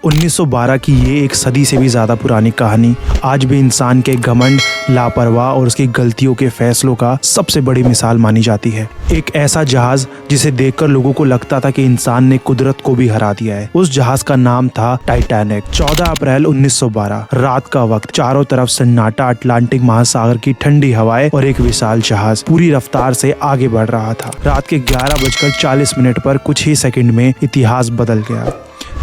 1912 की ये एक सदी से भी ज्यादा पुरानी कहानी आज भी इंसान के घमंड, लापरवाह और उसकी गलतियों के फैसलों का सबसे बड़ी मिसाल मानी जाती है। एक ऐसा जहाज जिसे देखकर लोगों को लगता था कि इंसान ने कुदरत को भी हरा दिया है। उस जहाज का नाम था टाइटैनिक। 14 अप्रैल 1912 रात का वक्त, चारों तरफ सन्नाटा, अटलांटिक महासागर की ठंडी हवाएं और एक विशाल जहाज पूरी रफ्तार से आगे बढ़ रहा था। रात के 11:40 पर कुछ ही सेकंड में इतिहास बदल गया।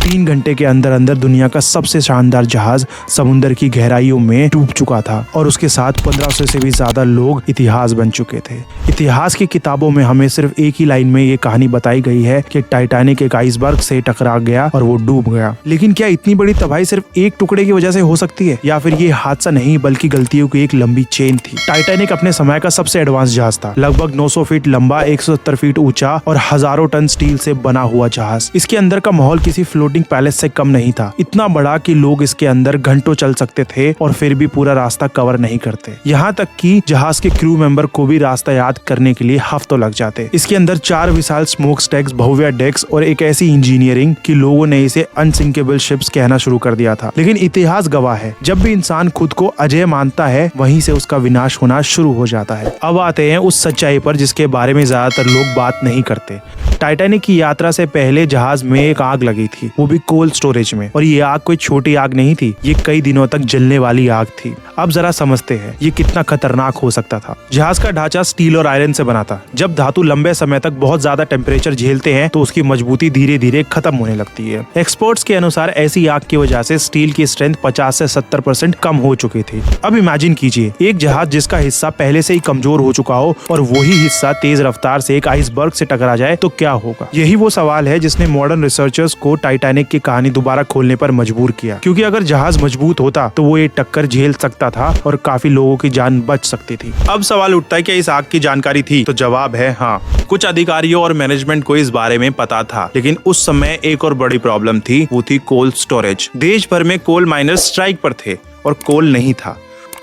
3 घंटे के अंदर अंदर दुनिया का सबसे शानदार जहाज समुद्र की गहराइयों में डूब चुका था और उसके साथ 1500 से भी ज्यादा लोग इतिहास बन चुके थे। इतिहास की किताबों में हमें सिर्फ एक ही लाइन में ये कहानी बताई गई है कि टाइटैनिक एक आइसबर्ग से टकरा गया और वो डूब गया। लेकिन क्या इतनी बड़ी तबाही सिर्फ एक टुकड़े की वजह से हो सकती है, या फिर ये हादसा नहीं बल्कि गलतियों की एक लंबी चेन थी? टाइटैनिक अपने समय का सबसे एडवांस जहाज था। लगभग 900 फीट लंबा, 170 फीट ऊंचा और हजारों टन स्टील से बना हुआ जहाज। इसके अंदर का माहौल किसी फ्लोटिंग पैलेस से कम नहीं था। इतना बड़ा कि लोग इसके अंदर घंटों चल सकते थे और फिर भी पूरा रास्ता कवर नहीं करते। यहाँ तक कि जहाज के क्रू मेंबर को भी रास्ता याद करने के लिए हफ्तों लग जाते। इसके अंदर 4 विशाल स्मोक स्टैक्स, भव्य डेक्स और एक ऐसी इंजीनियरिंग कि लोगों ने इसे अनसिंकेबल शिप्स कहना शुरू कर दिया था। लेकिन इतिहास गवाह है, जब भी इंसान खुद को अजेय मानता है वहीं से उसका विनाश होना शुरू हो जाता है। अब आते हैं उस सच्चाई पर जिसके बारे में ज्यादातर लोग बात नहीं करते। टाइटैनिक की यात्रा से पहले जहाज में एक आग लगी थी, वो भी कोल्ड स्टोरेज में। और ये आग कोई छोटी आग नहीं थी, ये कई दिनों तक जलने वाली आग थी। अब जरा समझते हैं ये कितना खतरनाक हो सकता था। जहाज का ढांचा स्टील और आयरन से बना था। जब धातु लंबे समय तक बहुत ज्यादा टेम्परेचर झेलते हैं तो उसकी मजबूती धीरे धीरे खत्म होने लगती है। एक्सपर्ट्स के अनुसार ऐसी आग की वजह से स्टील की स्ट्रेंथ 50 से 70% कम हो चुकी थी। अब इमेजिन कीजिए एक जहाज जिसका हिस्सा पहले से ही कमजोर हो चुका हो और वही हिस्सा तेज रफ्तार से एक आइसबर्ग से टकरा जाए तो क्या होगा? यही वो सवाल है जिसने मॉडर्न रिसर्चर्स को टाइटैनिक की कहानी दोबारा खोलने पर मजबूर किया। क्योंकि अगर जहाज मजबूत होता तो वो ये टक्कर झेल सकता था और काफी लोगों की जान बच सकती थी। अब सवाल उठता है कि इस आग की जानकारी थी? तो जवाब है हाँ। कुछ अधिकारियों और मैनेजमेंट को इस बारे में पता था, लेकिन उस समय एक और बड़ी प्रॉब्लम थी, वो थी कोल्ड स्टोरेज। देश भर में कोल माइनर्स स्ट्राइक पर थे और कोल नहीं था।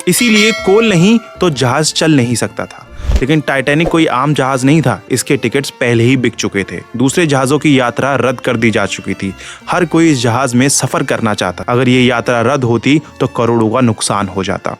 इसीलिए कोल नहीं तो जहाज चल नहीं सकता था। लेकिन टाइटैनिक कोई आम जहाज नहीं था, इसके टिकट्स पहले ही बिक चुके थे। दूसरे जहाजों की यात्रा रद्द कर दी जा चुकी थी। हर कोई इस जहाज में सफर करना चाहता। अगर ये यात्रा रद्द होती तो करोड़ों का नुकसान हो जाता।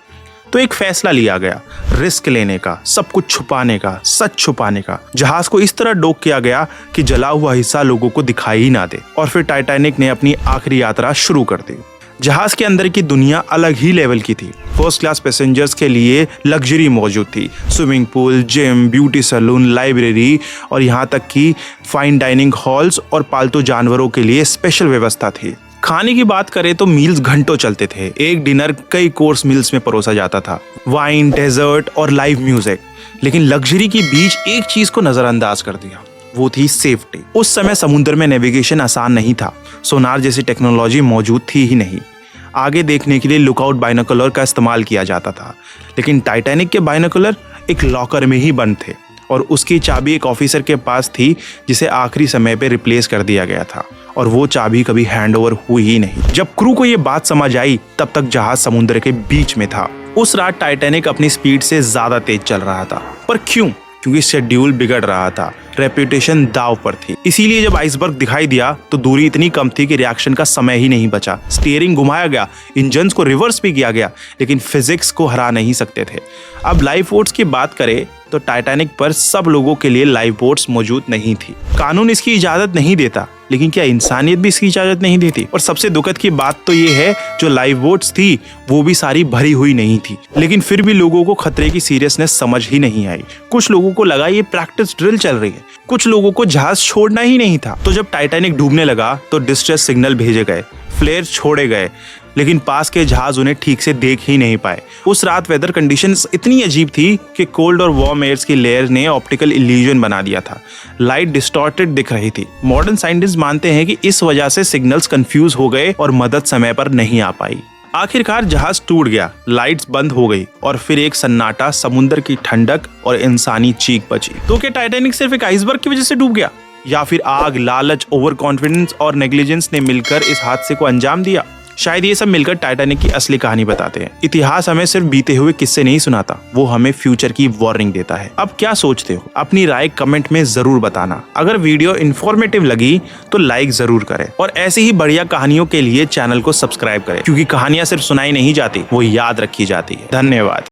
तो एक फैसला लिया गया, रिस्क लेने का, सब कुछ छुपाने का, सच छुपाने का। जहाज को इस तरह डॉक किया गया कि जला हुआ हिस्सा लोगों को दिखाई ही ना दे। और फिर टाइटैनिक ने अपनी आखिरी यात्रा शुरू कर दी। जहाज के अंदर की दुनिया अलग ही लेवल की थी। फर्स्ट क्लास पैसेंजर्स के लिए लग्जरी मौजूद थी। Swimming pool, gym, beauty salon, library और यहाँ तक कि फाइन डाइनिंग हॉल्स और पालतू जानवरों के लिए स्पेशल व्यवस्था थी। खाने की बात करें तो मील्स घंटों चलते थे। एक डिनर कई कोर्स मील्स में परोसा जाता था। वाइन, डेजर्ट और लाइव म्यूजिक। लेकिन लग्जरी के बीच एक चीज को नजरअंदाज कर दिया, वो थी सेफ्टी। उस समय समुद्र में नेविगेशन आसान नहीं था। सोनार जैसी टेक्नोलॉजी मौजूद थी ही नहीं। आगे देखने के लिए लुकआउट बाइनोकुलर का इस्तेमाल किया जाता था। लेकिन टाइटैनिक के बाइनोकुलर एक लॉकर में ही बंद थे और उसकी चाबी एक ऑफिसर के पास थी जिसे आखिरी समय पे रिप्लेस कर दिया गया था। और वो चाबी कभी हैंडओवर हुई ही नहीं। जब क्रू को ये बात समझ आई तब तक जहाज समुद्र के बीच में था। उस रात टाइटैनिक अपनी स्पीड से ज्यादा तेज चल रहा था। पर क्यों? क्योंकि शेड्यूल बिगड़ रहा था, रेपुटेशन दाव पर थी। इसीलिए जब आइसबर्ग दिखाई दिया तो दूरी इतनी कम थी कि रिएक्शन का समय ही नहीं बचा। स्टीयरिंग घुमाया गया, इंजन्स को रिवर्स भी किया गया, लेकिन फिजिक्स को हरा नहीं सकते थे। अब लाइफ बोट्स की बात करें तो टाइटैनिक पर सब लोगों के लिए लाइफ बोट्स मौजूद नहीं थी। कानून इसकी इजाजत नहीं देता, लेकिन क्या इंसानियत भी इसकी इजाजत नहीं देती? और सबसे दुखद की बात तो ये है, जो लाइफ बोट्स थी वो भी सारी भरी हुई नहीं थी। लेकिन फिर भी लोगों को खतरे की सीरियसनेस समझ ही नहीं आई। कुछ लोगों को लगा ये प्रैक्टिस ड्रिल चल रही है। कुछ लोगों को जहाज छोड़ना ही नहीं था। तो जब टाइटैनिक डूबने लगा तो डिस्ट्रेस सिग्नल भेजे गए, फ्लेयर छोड़े गए, लेकिन पास के जहाज उन्हें ठीक से देख ही नहीं पाए। उस रात वेदर कंडीशंस इतनी अजीब थी कि कोल्ड और वार्म एयर्स की लेयर ने ऑप्टिकल इल्यूजन बना दिया था। लाइट डिस्टॉर्टेड दिख रही थी। मॉडर्न साइंटिस्ट मानते हैं कि इस वजह से सिग्नल्स कंफ्यूज हो गए और मदद समय पर नहीं आ पाई। आखिरकार जहाज टूट गया, लाइट्स बंद हो गई और फिर एक सन्नाटा, समुद्र की ठंडक और इंसानी चीख बची। तो क्या टाइटैनिक सिर्फ एक आइसबर्ग की वजह से डूब गया, या फिर आग, लालच, ओवर कॉन्फिडेंस और नेग्लिजेंस ने मिलकर इस हादसे को अंजाम दिया? शायद ये सब मिलकर टाइटैनिक की असली कहानी बताते हैं। इतिहास हमें सिर्फ बीते हुए किस्से नहीं सुनाता, वो हमें फ्यूचर की वार्निंग देता है। अब क्या सोचते हो? अपनी राय कमेंट में जरूर बताना। अगर वीडियो इन्फॉर्मेटिव लगी तो लाइक जरूर करें और ऐसी ही बढ़िया कहानियों के लिए चैनल को सब्सक्राइब करें, क्योंकि कहानियां सिर्फ सुनाई नहीं जाती, वो याद रखी जाती है। धन्यवाद।